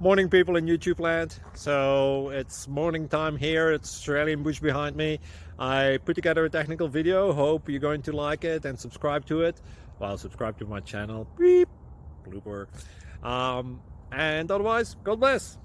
Morning, people in YouTube land. So it's morning time here. It's Australian bush behind me. I put together a technical video. Hope you're going to like it and subscribe to it. Well, subscribe to my channel. Beep. Blooper. And otherwise, God bless.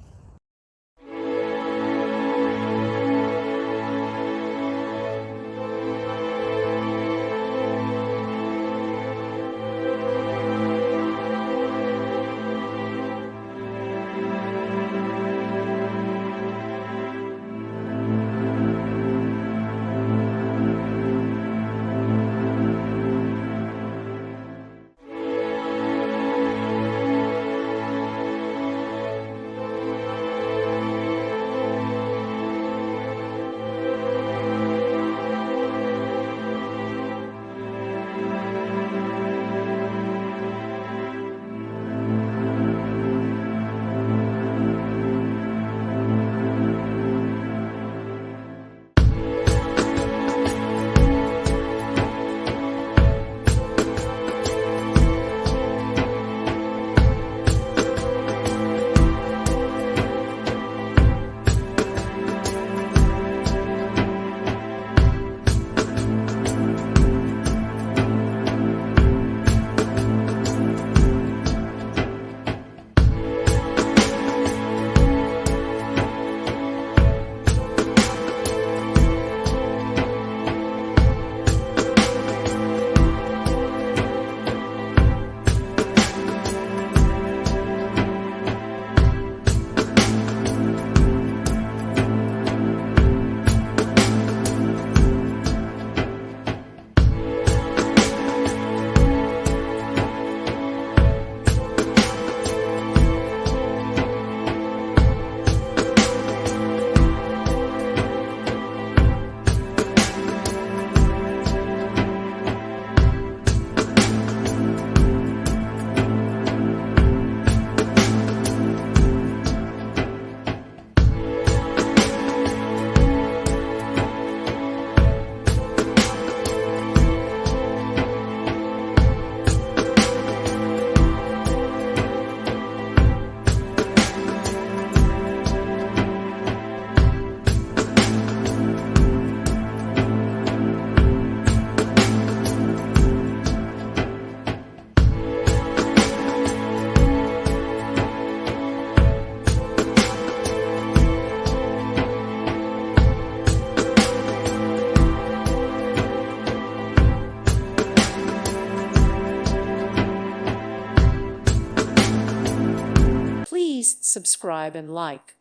Please subscribe and like.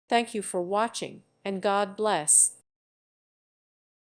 Thank you for watching, and God bless.